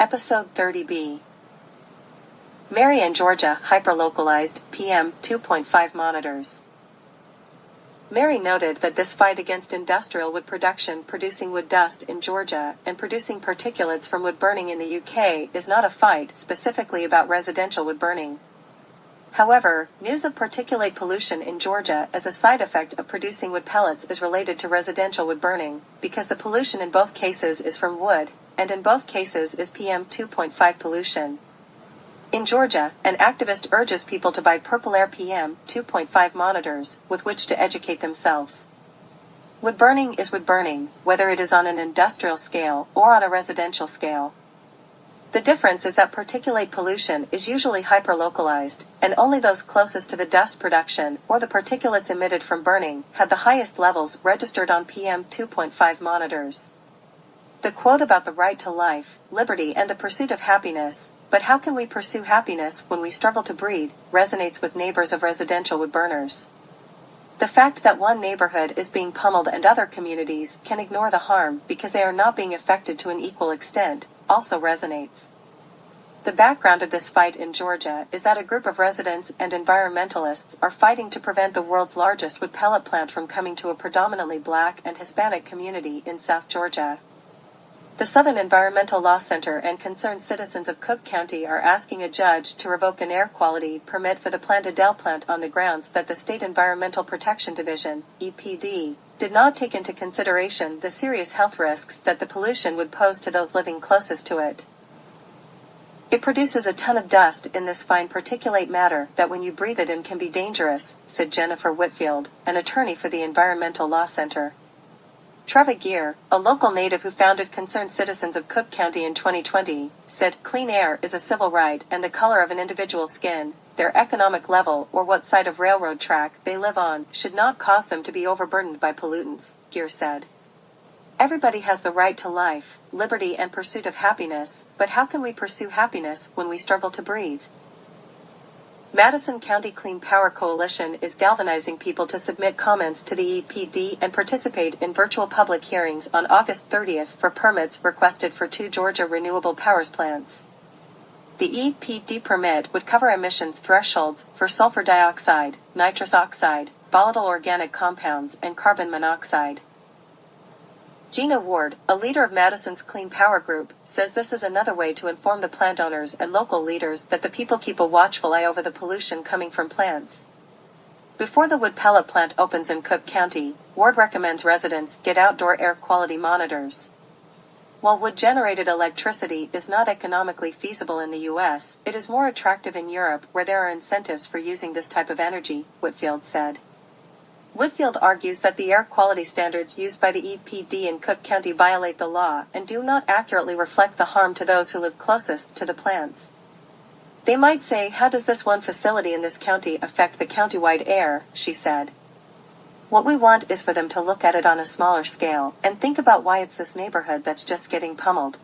Episode 30B. Mary and Georgia hyper-localized PM 2.5 monitors. Mary noted that this fight against industrial wood production producing wood dust in Georgia and producing particulates from wood burning in the UK is not a fight specifically about residential wood burning. However, news of particulate pollution in Georgia as a side effect of producing wood pellets is related to residential wood burning, because the pollution in both cases is from wood, and in both cases is PM 2.5 pollution. In Georgia, an activist urges people to buy Purple Air PM 2.5 monitors, with which to educate themselves. Wood burning is wood burning, whether it is on an industrial scale or on a residential scale. The difference is that particulate pollution is usually hyper-localized, and only those closest to the dust production or the particulates emitted from burning have the highest levels registered on PM 2.5 monitors. The quote about the right to life, liberty and the pursuit of happiness, but how can we pursue happiness when we struggle to breathe, resonates with neighbors of residential wood burners. The fact that one neighborhood is being pummeled and other communities can ignore the harm because they are not being affected to an equal extent also resonates. The background of this fight in Georgia is that a group of residents and environmentalists are fighting to prevent the world's largest wood pellet plant from coming to a predominantly Black and Hispanic community in South Georgia. The Southern Environmental Law Center and concerned citizens of Cook County are asking a judge to revoke an air quality permit for the Plantadell plant on the grounds that the State Environmental Protection Division, EPD, did not take into consideration the serious health risks that the pollution would pose to those living closest to it. It produces a ton of dust in this fine particulate matter that when you breathe it in can be dangerous, said Jennifer Whitfield, an attorney for the Environmental Law Center. Trevor Gear, a local native who founded Concerned Citizens of Cook County in 2020, said clean air is a civil right and the color of an individual's skin, their economic level or what side of railroad track they live on should not cause them to be overburdened by pollutants, Gear said. Everybody has the right to life, liberty and pursuit of happiness, but how can we pursue happiness when we struggle to breathe? Madison County Clean Power Coalition is galvanizing people to submit comments to the EPD and participate in virtual public hearings on August 30th for permits requested for 2 Georgia renewable powers plants. The EPD permit would cover emissions thresholds for sulfur dioxide, nitrous oxide, volatile organic compounds, and carbon monoxide. Gina Ward, a leader of Madison's Clean Power Group, says this is another way to inform the plant owners and local leaders that the people keep a watchful eye over the pollution coming from plants. Before the wood pellet plant opens in Cook County, Ward recommends residents get outdoor air quality monitors. While wood-generated electricity is not economically feasible in the U.S., it is more attractive in Europe where there are incentives for using this type of energy, Whitfield said. Whitfield argues that the air quality standards used by the EPD in Cook County violate the law and do not accurately reflect the harm to those who live closest to the plants. They might say, how does this one facility in this county affect the countywide air, she said. What we want is for them to look at it on a smaller scale and think about why it's this neighborhood that's just getting pummeled,